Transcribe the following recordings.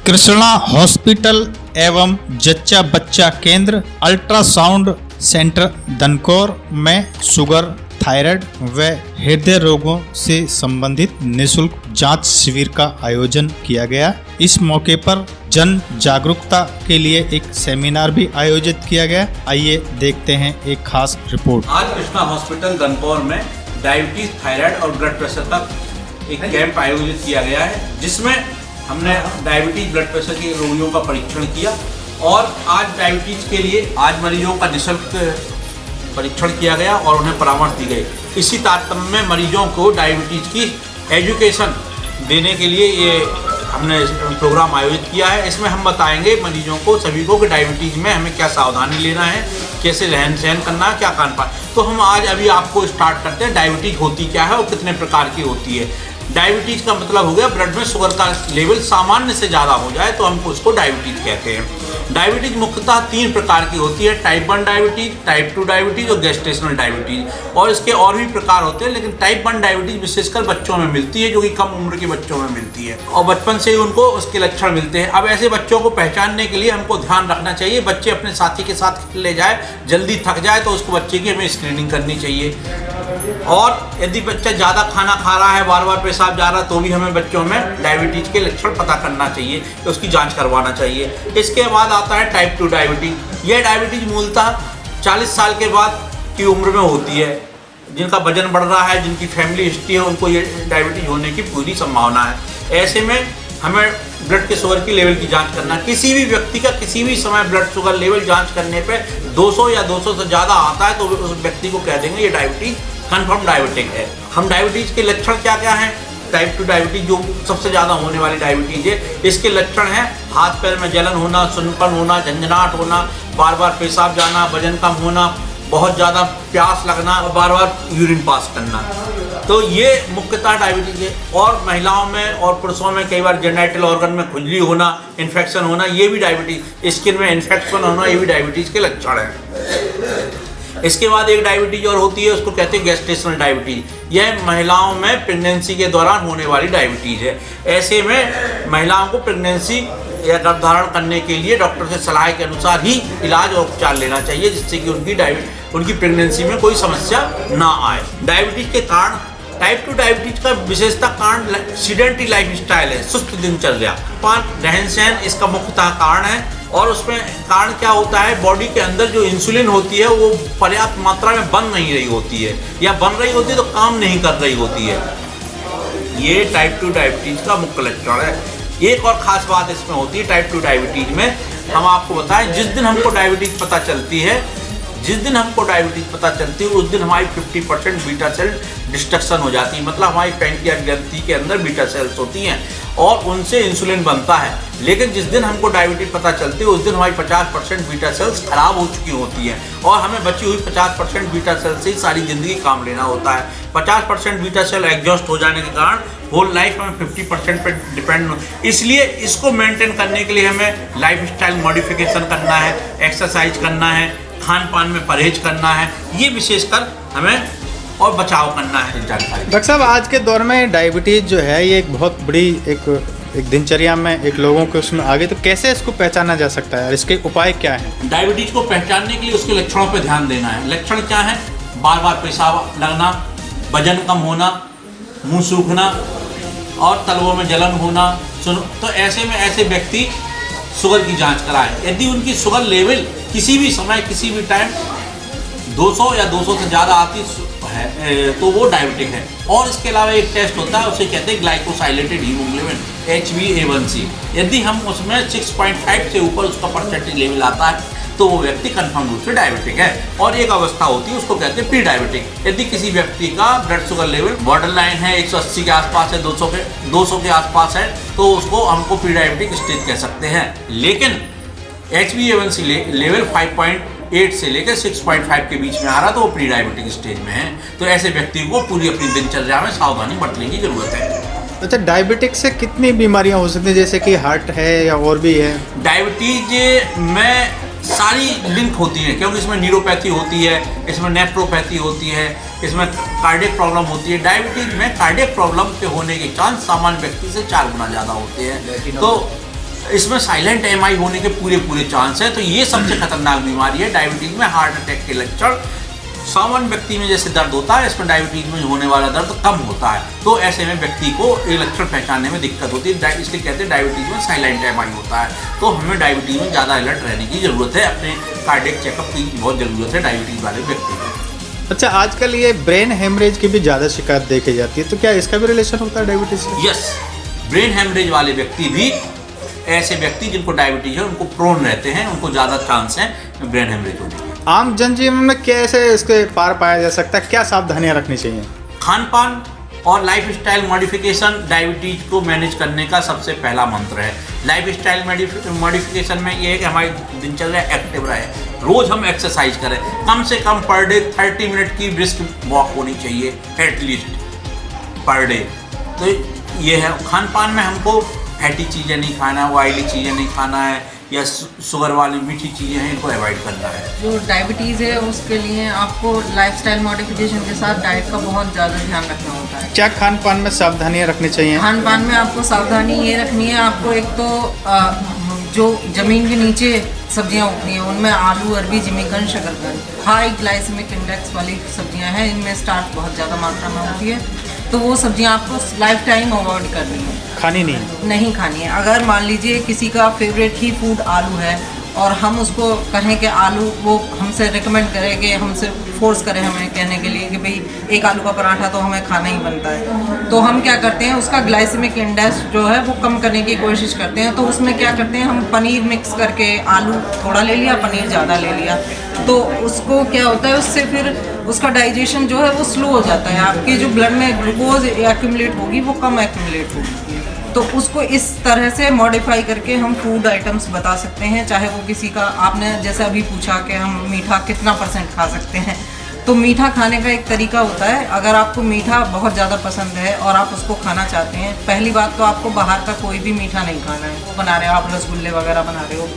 Krishna hospital एवं जच्चा बच्चा केंद्र अल्ट्रासाउंड सेंटर दनकौर में शुगर, थायराइड व हृदय रोगों से संबंधित निःशुल्क जांच शिविर का आयोजन किया गया। इस मौके पर जन जागरूकता के लिए एक सेमिनार भी आयोजित किया गया। आइए देखते हैं एक खास रिपोर्ट। आज कृष्णा हॉस्पिटल दनकौर में डायबिटीज, थायराइड और ब्लड प्रेशर का एक कैंप आयोजित किया गया है, जिसमें हमने डायबिटीज, ब्लड प्रेशर के रोगियों का परीक्षण किया और आज डायबिटीज के लिए आज मरीजों का निःशुल्क परीक्षण किया गया और उन्हें परामर्श दी गई। इसी तारतम्य में मरीजों को डायबिटीज की एजुकेशन देने के लिए ये हमने प्रोग्राम आयोजित किया है। इसमें हम बताएंगे मरीजों को, सभी को, कि डायबिटीज में हमें क्या सावधानी लेना है, कैसे रहन सहन करना है, क्या खान पान। तो हम आज अभी आपको स्टार्ट करते हैं डायबिटीज होती क्या है और कितने प्रकार की होती है। डायबिटीज का मतलब हो गया ब्लड में शुगर का लेवल सामान्य से ज़्यादा हो जाए तो हमको उसको डायबिटीज कहते हैं। डायबिटीज मुख्यतः 3 प्रकार की होती है, टाइप 1 डायबिटीज, टाइप 2 डायबिटीज और गेस्टेशनल डायबिटीज। और इसके और भी प्रकार होते हैं, लेकिन टाइप 1 डायबिटीज विशेषकर बच्चों में मिलती है, जो कि कम उम्र के बच्चों में मिलती है और बचपन से ही उनको उसके लक्षण मिलते हैं। अब ऐसे बच्चों को पहचानने के लिए हमको ध्यान रखना चाहिए। बच्चे अपने साथी के साथ खेलने जाए, जल्दी थक जाए तो उसको बच्चे की हमें स्क्रीनिंग करनी चाहिए। और यदि बच्चा ज़्यादा खाना खा रहा है, बार बार पेशाब जा रहा है, तो भी हमें बच्चों में डायबिटीज के लक्षण पता करना चाहिए, तो उसकी जांच करवाना चाहिए। इसके बाद आता है टाइप 2 डायबिटीज। यह डायबिटीज मूलतः 40 साल के बाद की उम्र में होती है। जिनका वजन बढ़ रहा है, जिनकी फैमिली हिस्ट्री है, उनको ये डायबिटीज होने की पूरी संभावना है। ऐसे में हमें ब्लड के शुगर की लेवल की जांच करना। किसी भी व्यक्ति का किसी भी समय ब्लड शुगर लेवल जांच करने पे 200 या 200 से ज़्यादा आता है तो उस व्यक्ति को कह देंगे ये डायबिटीज कन्फर्म डायबिटिक है। हम डायबिटीज के लक्षण क्या क्या हैं? टाइप 2 डायबिटीज जो सबसे ज़्यादा होने वाली डायबिटीज है, इसके लक्षण हैं हाथ पैर में जलन होना, सुन्नपन होना, झंझनाहट होना, बार बार पेशाब जाना, वजन कम होना, बहुत ज़्यादा प्यास लगना और बार बार यूरिन पास करना। तो ये मुख्यतः डायबिटीज है। और महिलाओं में और पुरुषों में कई बार जेनिटल ऑर्गन में खुजली होना, इन्फेक्शन होना, ये भी डायबिटीज, स्किन में इन्फेक्शन होना, ये भी डायबिटीज के लक्षण हैं। इसके बाद एक डायबिटीज और होती है, उसको कहते हैं गेस्टेशनल डायबिटीज। यह महिलाओं में प्रेगनेंसी के दौरान होने वाली डायबिटीज है। ऐसे में महिलाओं को प्रेगनेंसी या गर्भधारण करने के लिए डॉक्टर से सलाह के अनुसार ही इलाज और उपचार लेना चाहिए, जिससे कि उनकी प्रेगनेंसी में कोई समस्या ना आए। डायबिटीज के कारण, टाइप 2 डायबिटीज का विशेषता कारण सीडेंटरी लाइफ स्टाइल है, सुस्त दिनचर्या, रहन सहन इसका मुख्यतः कारण है। और उसमें कारण क्या होता है, बॉडी के अंदर जो इंसुलिन होती है वो पर्याप्त मात्रा में बन नहीं रही होती है, या बन रही होती है तो काम नहीं कर रही होती है। ये टाइप 2 डायबिटीज का मुख्य लक्षण है। एक और खास बात इसमें होती है टाइप 2 डायबिटीज में, हम आपको बताएं, जिस दिन हमको डायबिटीज पता चलती है, उस दिन हमारी 50% बीटा सेल डिस्ट्रक्शन हो जाती है। मतलब हमारी पैंक्रियास ग्रंथि के अंदर बीटा सेल्स होती हैं और उनसे इंसुलिन बनता है। लेकिन जिस दिन हमको डायबिटीज पता चलती है, उस दिन हमारी 50% बीटा सेल्स खराब हो चुकी होती हैं और हमें बची हुई 50% बीटा सेल से ही सारी जिंदगी काम लेना होता है। 50% बीटा सेल एग्जॉस्ट हो जाने के कारण होल लाइफ हमें 50% पे डिपेंड हो। इसलिए इसको मेंटेन करने के लिए हमें लाइफ स्टाइल मॉडिफिकेशन करना है, एक्सरसाइज करना है, खान पान में परहेज करना है, ये विशेषकर हमें और बचाव करना है। जानकारी डॉक्टर साहब, आज के दौर में डायबिटीज जो है ये एक बहुत बड़ी एक दिनचर्या में एक लोगों के उसमें आगे, तो कैसे इसको पहचाना जा सकता है और इसके उपाय क्या हैं? डायबिटीज को पहचानने के लिए उसके लक्षणों पर ध्यान देना है। लक्षण क्या है? बार बार पेशाब लगना, वजन कम होना, मुंह सूखना और तलवों में जलन होना। तो ऐसे में ऐसे व्यक्ति शुगर की जांच कराएं। यदि उनकी शुगर लेवल किसी भी समय किसी भी टाइम 200 या 200 से ज़्यादा आती है तो वो डायबिटिक है। और इसके अलावा एक टेस्ट होता है, उसे कहते हैं ग्लाइकोसाइलेटेड हीमोग्लोबिन, HbA1c। यदि हम उसमें 6.5 से ऊपर उसका परसेंटेज लेवल आता है तो वो व्यक्ति कन्फर्म रूप से डायबिटिक है। और एक अवस्था होती है, उसको कहते हैं प्री डायबिटिक। यदि किसी व्यक्ति का blood sugar level border line है, 180 के आसपास है, 200 के आसपास है, तो उसको हमको प्री डायबिटिक स्टेज कह सकते हैं। लेकिन HbA1c लेवल 5.8 से लेकर 6.5 के बीच में आ रहा तो वो प्री डायबिटिक स्टेज में है। तो ऐसे व्यक्ति को पूरी अपनी दिनचर्या में सावधानी बरतने की जरूरत है। अच्छा, डायबिटिक से कितनी बीमारियां हो सकती हैं, जैसे कि हार्ट है या और भी है? डायबिटीज में सारी लिंक होती है, क्योंकि इसमें न्यूरोपैथी होती है, इसमें नेफ्रोपैथी होती है, इसमें कार्डियक प्रॉब्लम होती है। डायबिटीज में कार्डियक प्रॉब्लम के होने के चांस सामान्य व्यक्ति से 4 गुना ज़्यादा होते हैं। तो इसमें साइलेंट एमआई होने के पूरे चांस है। तो ये सबसे खतरनाक बीमारी है डायबिटीज में। हार्ट अटैक के लक्षण सामान्य व्यक्ति में जैसे दर्द होता है, इसमें डायबिटीज में होने वाला दर्द कम होता है। तो ऐसे में व्यक्ति को ये लक्षण पहचानने में दिक्कत होती है, इसलिए कहते हैं डायबिटीज में साइलेंट एमआई होता है। तो हमें डायबिटीज में ज़्यादा अलर्ट रहने की ज़रूरत है, अपने कार्डियक चेकअप की बहुत ज़रूरत है डायबिटीज वाले व्यक्ति को। अच्छा, आजकल ये ब्रेन हेमरेज की भी ज़्यादा शिकायत देखी जाती है, तो क्या इसका भी रिलेशन होता है डायबिटीज से? यस, ब्रेन हेमरेज वाले व्यक्ति भी, ऐसे व्यक्ति जिनको डायबिटीज है उनको प्रोन रहते हैं, उनको ज़्यादा चांस है ब्रेन हेमरेज होने के। आम जनजीवन में कैसे इसके पार पाया जा सकता है, क्या सावधानियां रखनी चाहिए? खान पान और लाइफ स्टाइल मॉडिफिकेशन डायबिटीज को मैनेज करने का सबसे पहला मंत्र है। लाइफ स्टाइल मॉडिफिकेशन में ये है कि हमारी दिनचर्या एक्टिव रहे, रोज़ हम एक्सरसाइज करें, कम से कम पर डे 30 मिनट की ब्रिस्क वॉक होनी चाहिए एटलीस्ट पर डे। तो ये है। खान पान में हमको फैटी चीज़ें नहीं खाना है, ऑयली चीज़ें नहीं खाना है, या शुगर वाली मीठी चीज़ें हैं इनको अवॉइड करना है। जो डायबिटीज़ है उसके लिए आपको लाइफस्टाइल मॉडिफिकेशन के साथ डाइट का बहुत ज़्यादा ध्यान रखना होता है। क्या खान पान में सावधानियां रखनी चाहिए? खान पान में आपको सावधानी ये रखनी है, आपको एक तो जो ज़मीन के नीचे सब्जियां उगती हैं उनमें आलू, अरबी, जिमीकंद, शकरकंद, हाई ग्लाइसेमिक इंडेक्स वाली सब्जियां हैं, इनमें स्टार्च बहुत ज़्यादा मात्रा में होती है। तो वो सब्जियां आपको लाइफ टाइम अवॉइड करनी है, खानी नहीं खानी है। अगर मान लीजिए किसी का फेवरेट ही फूड आलू है और हम उसको कहें कि आलू, वो हमसे रिकमेंड करें कि हमसे फोर्स करें हमें कहने के लिए कि भाई एक आलू का पराठा तो हमें खाना ही बनता है, तो हम क्या करते हैं उसका ग्लाइसेमिक इंडेक्स जो है वो कम करने की कोशिश करते हैं। तो उसमें क्या करते हैं, हम पनीर मिक्स करके आलू थोड़ा ले लिया, पनीर ज़्यादा ले लिया, तो उसको क्या होता है उससे फिर उसका डाइजेशन जो है वो स्लो हो जाता है, आपके जो ब्लड में ग्लूकोज एक्यूमुलेट होगी वो कम एक्यूमुलेट होगी। तो उसको इस तरह से मॉडिफाई करके हम फूड आइटम्स बता सकते हैं। चाहे वो किसी का, आपने जैसे अभी पूछा कि हम मीठा कितना % खा सकते हैं, तो मीठा खाने का एक तरीका होता है। अगर आपको मीठा बहुत ज़्यादा पसंद है और आप उसको खाना चाहते हैं, पहली बात तो आपको बाहर का कोई भी मीठा नहीं खाना है। वो बना रहे हो आप रसगुल्ले वगैरह बना रहे हो,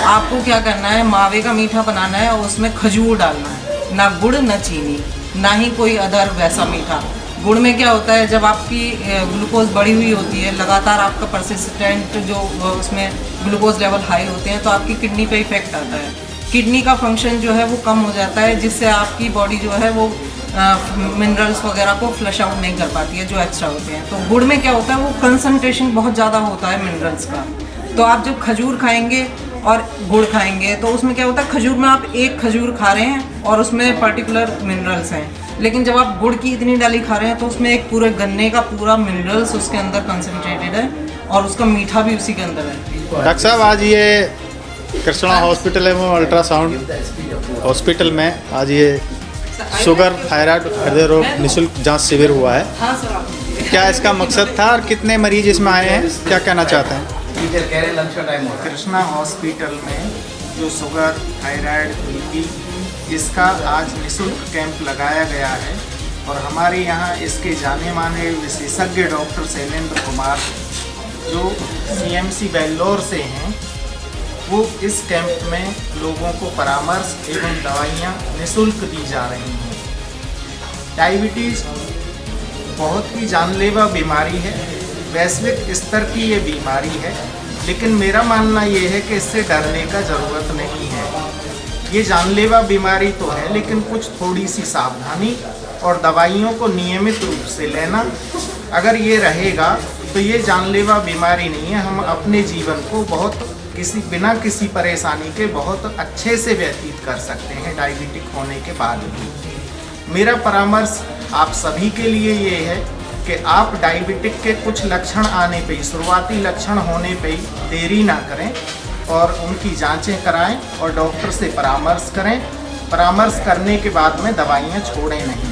आपको क्या करना है, मावे का मीठा बनाना है और उसमें खजूर डालना है, ना गुड़ ना चीनी, ना ही कोई अदर वैसा मीठा। गुड़ में क्या होता है, जब आपकी ग्लूकोज बढ़ी हुई होती है, लगातार आपका परसिस्टेंट जो उसमें ग्लूकोज लेवल हाई होते हैं, तो आपकी किडनी पे इफेक्ट आता है, किडनी का फंक्शन जो है वो कम हो जाता है, जिससे आपकी बॉडी जो है वो मिनरल्स वगैरह को फ्लश आउट नहीं कर पाती है जो एक्स्ट्रा होते हैं। तो गुड़ में क्या होता है, वो कंसंट्रेशन बहुत ज़्यादा होता है मिनरल्स का। तो आप जब खजूर खाएंगे और गुड़ खाएंगे तो उसमें क्या होता है, खजूर में आप एक खजूर खा रहे हैं और उसमें पर्टिकुलर मिनरल्स हैं, लेकिन जब आप गुड़ की इतनी डाली खा रहे हैं तो उसमें एक पूरे गन्ने का पूरा मिनरल्स उसके अंदर कंसंट्रेटेड है और उसका मीठा भी उसी के अंदर है। डॉक्टर साहब, आज ये कृष्णा हॉस्पिटल है, वो अल्ट्रासाउंड हॉस्पिटल में आज ये शुगर, थायराइड, हृदय रोग निःशुल्क जांच शिविर हुआ है। हाँ सर, आप क्या इसका मकसद था और कितने मरीज इसमें आए हैं, क्या कहना चाहते हैं? कृष्णा हॉस्पिटल में जो शुगर, थायराइड, बीपी, इसका आज निःशुल्क कैंप लगाया गया है और हमारे यहाँ इसके जाने माने विशेषज्ञ डॉक्टर शैलेंद्र कुमार जो सीएमसी बेल्लोर से हैं, वो इस कैंप में लोगों को परामर्श एवं दवाइयाँ निःशुल्क दी जा रही हैं। डायबिटीज़ बहुत ही जानलेवा बीमारी है, वैश्विक स्तर की ये बीमारी है, लेकिन मेरा मानना ये है कि इससे डरने का ज़रूरत नहीं है। ये जानलेवा बीमारी तो है, लेकिन कुछ थोड़ी सी सावधानी और दवाइयों को नियमित रूप से लेना अगर ये रहेगा तो ये जानलेवा बीमारी नहीं है। हम अपने जीवन को बिना किसी परेशानी के बहुत अच्छे से व्यतीत कर सकते हैं डायबिटिक होने के बाद भी। मेरा परामर्श आप सभी के लिए ये है कि आप डायबिटिक के कुछ लक्षण आने पे, शुरुआती लक्षण होने पे देरी ना करें और उनकी जांचें कराएं और डॉक्टर से परामर्श करें। परामर्श करने के बाद में दवाइयाँ छोड़ें नहीं।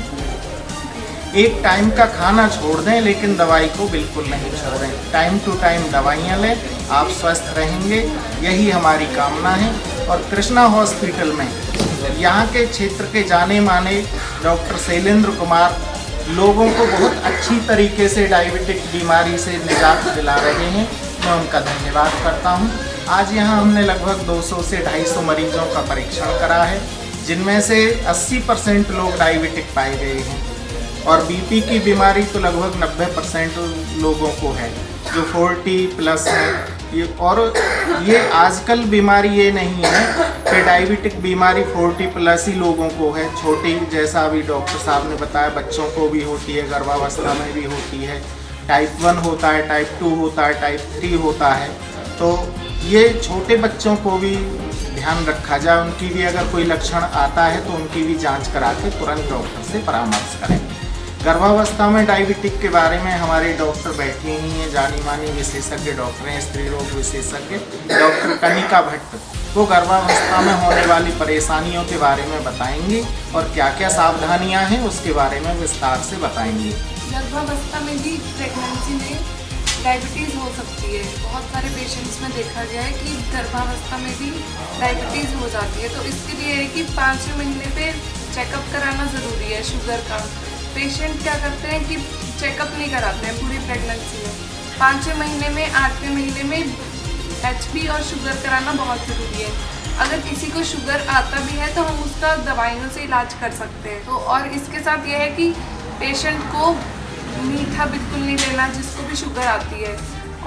एक टाइम का खाना छोड़ दें लेकिन दवाई को बिल्कुल नहीं छोड़ें। टाइम टू टाइम दवाइयाँ लें, आप स्वस्थ रहेंगे, यही हमारी कामना है। और कृष्णा हॉस्पिटल में यहाँ के क्षेत्र के जाने माने डॉक्टर शैलेंद्र कुमार लोगों को बहुत अच्छी तरीके से डायबिटिक बीमारी से निजात दिला रहे हैं। मैं उनका धन्यवाद करता हूँ। आज यहाँ हमने लगभग 200 से 250 मरीजों का परीक्षण करा है, जिनमें से 80% लोग डायबिटिक पाए गए हैं और बीपी की बीमारी तो लगभग 90% लोगों को है जो 40+ है। ये आजकल बीमारी ये नहीं है कि डायबिटिक बीमारी 40+ ही लोगों को है, छोटी, जैसा अभी डॉक्टर साहब ने बताया, बच्चों को भी होती है, गर्भावस्था में भी होती है, टाइप 1 होता है, टाइप 2 होता है, टाइप 3 होता है। तो ये छोटे बच्चों को भी ध्यान रखा जाए, उनकी भी अगर कोई लक्षण आता है तो उनकी भी जांच करा के तुरंत डॉक्टर से परामर्श करें। गर्भावस्था में डायबिटिक के बारे में हमारे डॉक्टर बैठे ही हैं, जानी मानी विशेषज्ञ डॉक्टर हैं, स्त्री रोग विशेषज्ञ डॉक्टर कनिका भट्ट। वो गर्भावस्था में होने वाली परेशानियों के बारे में बताएंगी और क्या क्या सावधानियां हैं उसके बारे में विस्तार से बताएंगी। गर्भावस्था में भी प्रेगनेंसी में डायबिटीज़ हो सकती है। बहुत सारे पेशेंट्स में देखा गया है कि गर्भावस्था में भी डायबिटीज़ हो जाती है। तो इसके लिए है कि 5वें महीने पे चेकअप कराना ज़रूरी है शुगर का। पेशेंट क्या करते हैं कि चेकअप नहीं कराते हैं पूरी प्रेगनेंसी में। 5वें महीने में 8वें महीने में HP और शुगर कराना बहुत ज़रूरी है। अगर किसी को शुगर आता भी है तो हम उसका दवाइयों से इलाज कर सकते हैं। तो और इसके साथ यह है कि पेशेंट को मीठा बिल्कुल नहीं लेना जिसको भी शुगर आती है,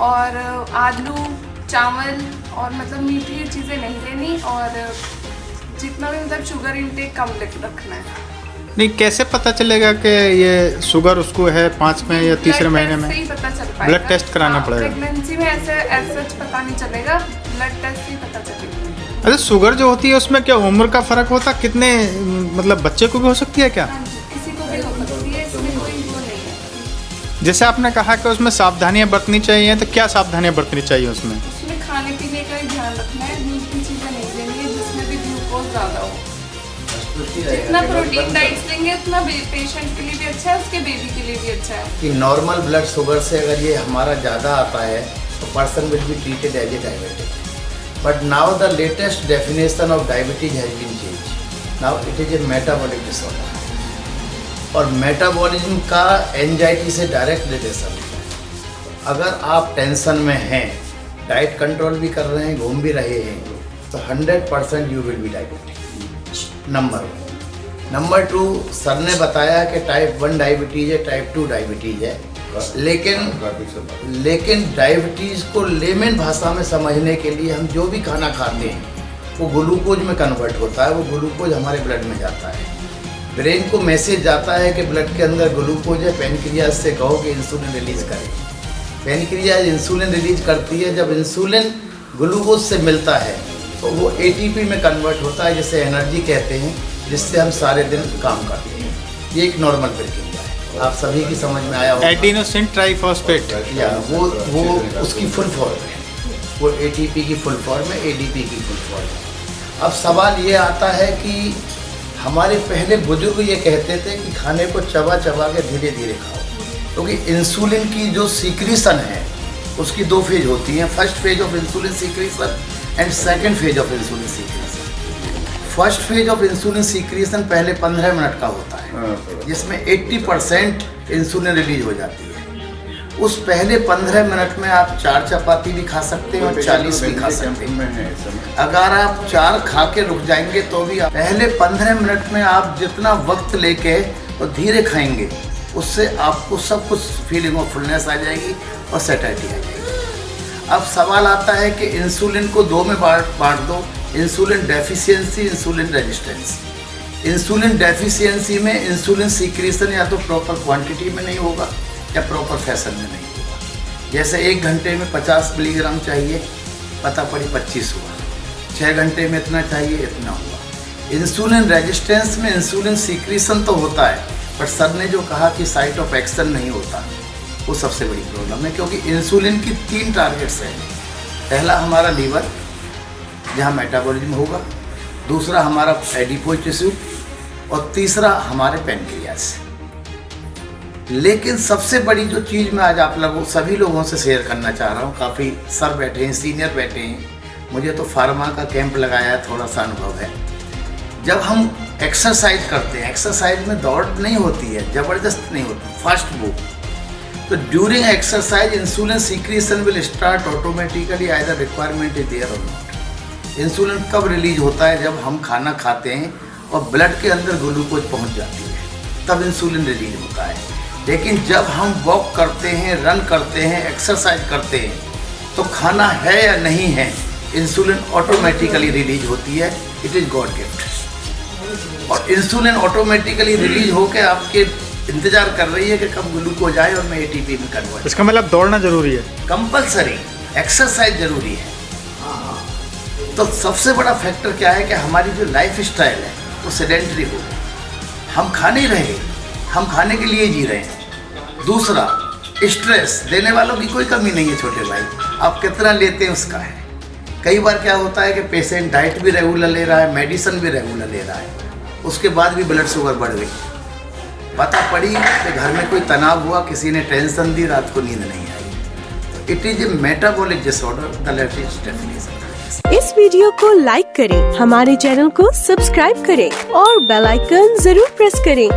और आलू, चावल और मतलब मीठी चीज़ें नहीं लेनी, और जितना भी मतलब शुगर इंटेक कम रखना है। नहीं, कैसे पता चलेगा कि ये शुगर उसको है 5वें या 3रे महीने में? ब्लड टेस्ट से ही पता चल पाएगा। ब्लड टेस्ट कराना पड़ेगा। प्रेगनेंसी में ऐसे पता नहीं चलेगा, ब्लड टेस्ट से ही पता चलेगा। अच्छा, शुगर जो होती है उसमें क्या उम्र का फ़र्क होता है? कितने मतलब बच्चे को भी हो सकती है क्या? हाँ जी, किसी को भी हो सकती है, इसमें कोई वो नहीं है। जैसे आपने कहा कि उसमें सावधानियां बरतनी चाहिए, तो क्या सावधानियां बरतनी चाहिए उसमें? उसमें खाने पीने का ही ध्यान रखना है, मीठी चीज़ें नहीं लेनी है जिसमें भी ग्लूकोज ज़्यादा हो। जितना प्रोटीन डाइट्स लेंगे उतना पेशेंट के लिए भी अच्छा है, उसके बेबी के लिए भी अच्छा है। कि नॉर्मल ब्लड शुगर से अगर ये हमारा ज़्यादा आता है तो person will be treated as a diabetic. But now the latest definition of diabetes has been change. Now it is a metabolic disorder, और मेटाबॉलिज्म का एंजाइटी से डायरेक्ट रिलेशन है। अगर आप टेंशन में हैं, डाइट कंट्रोल भी कर रहे हैं, घूम भी रहे हैं, तो 100% you will be diabetic. Number 1। Number 2, sir ने बताया कि टाइप 1 डायबिटीज़ है, टाइप 2 डायबिटीज़ है, लेकिन डायबिटीज़ को लेमन भाषा में समझने के लिए हम जो भी खाना खाते हैं वो ग्लूकोज में कन्वर्ट होता है। वो ग्लूकोज हमारे ब्लड में जाता है, ब्रेन को मैसेज जाता है कि ब्लड के अंदर ग्लूकोज है, पेनक्रियाज से कहो कि इंसुलिन रिलीज करें। पेनक्रियाज इंसुलिन रिलीज करती है। जब इंसुलिन ग्लूकोज से मिलता है तो वो ATP में कन्वर्ट होता है, जिसे एनर्जी कहते हैं, जिससे हम सारे दिन काम करते हैं। ये एक नॉर्मल प्रक्रिया है, आप सभी की समझ में आया होगा। एडिनोसिन ट्राइफॉस्फेट, या वो उसकी फुल फॉर्म है, वो ATP की फुल फॉर्म है, ADP की फुल फॉर्म है। अब सवाल ये आता है कि हमारे पहले बुजुर्ग ये कहते थे कि खाने को चबा चबा के धीरे धीरे खाओ, क्योंकि इंसुलिन की जो सीक्रेशन है उसकी 2 फेज होती हैं। First phase of insulin secretion and second phase of insulin secretion. First phase of insulin secretion पहले 15 मिनट का होता है, जिसमें 80% इंसुलिन रिलीज हो जाती है। उस पहले 15 मिनट में आप 4 चपाती भी खा सकते हैं और 40 भी खा सकते हैं। अगर आप 4 खा के रुक जाएंगे तो भी पहले 15 मिनट में आप जितना वक्त लेके और धीरे खाएंगे, उससे आपको सब कुछ फीलिंग ऑफ फुलनेस आ जाएगी और सेटिस्फैक्शन आ जाएगी। अब सवाल आता है कि इंसुलिन को 2 में बांट दो, insulin deficiency, insulin resistance. Insulin deficiency में इंसुलिन सीक्रेशन या तो प्रॉपर क्वांटिटी में नहीं होगा या प्रॉपर फैशन में नहीं होगा। जैसे 1 घंटे में 50 मिलीग्राम चाहिए, पता पड़ी 25 हुआ। 6 घंटे में इतना चाहिए, इतना हुआ। इंसुलिन रेजिस्टेंस में इंसुलिन सीक्रेशन तो होता है, पर सर ने जो कहा कि साइट ऑफ एक्शन नहीं होता, वो सबसे बड़ी प्रॉब्लम है। क्योंकि इंसुलिन की 3 टारगेट्स हैं। पहला हमारा लीवर, जहाँ मेटाबॉलिज्म होगा, दूसरा हमारा एडिपोज टिश्यू, और तीसरा हमारे पेनक्रियाज। लेकिन सबसे बड़ी जो चीज़ मैं आज आप लोगों सभी लोगों से शेयर करना चाह रहा हूँ, काफ़ी सर बैठे हैं, सीनियर बैठे हैं, मुझे तो फार्मा का कैंप लगाया है, थोड़ा सा अनुभव है। जब हम एक्सरसाइज करते हैं, एक्सरसाइज में दौड़ नहीं होती है, ज़बरदस्त नहीं होती, फास्ट मूव, तो during exercise insulin secretion will start automatically, either requirement is there और नॉट। इंसुलिन कब रिलीज होता है? जब हम खाना खाते हैं और ब्लड के अंदर ग्लूकोज पहुंच जाती है, तब इंसुलिन रिलीज होता है। लेकिन जब हम वॉक करते हैं, रन करते हैं, एक्सरसाइज करते हैं, तो खाना है या नहीं है, इंसुलिन ऑटोमेटिकली रिलीज होती है। It is God gift. और इंसुलिन ऑटोमेटिकली रिलीज होकर आपके इंतजार कर रही है कि कब ग्लूकोज आए और मैं एटीपी में कन्वर्ट। इसका मतलब दौड़ना जरूरी है, कंपलसरी एक्सरसाइज जरूरी है। तो सबसे बड़ा फैक्टर क्या है कि हमारी जो लाइफ स्टाइल है वो सेडेंटरी हो गई। हम खा नहीं रहे, हम खाने के लिए जी रहे हैं। दूसरा, स्ट्रेस देने वालों की कोई कमी नहीं है छोटे भाई, आप कितना लेते हैं उसका है। कई बार क्या होता है कि पेशेंट डाइट भी रेगुलर ले रहा है, मेडिसिन भी रेगुलर ले रहा है, उसके बाद भी ब्लड शुगर बढ़ गई। पता पड़ी कि घर में कोई तनाव हुआ, किसी ने टेंशन दी, रात को नींद नहीं आई। It is a metabolic disorder, the latest definition. इस वीडियो को लाइक करें, हमारे चैनल को सब्सक्राइब करें और बेल आइकन जरूर प्रेस करें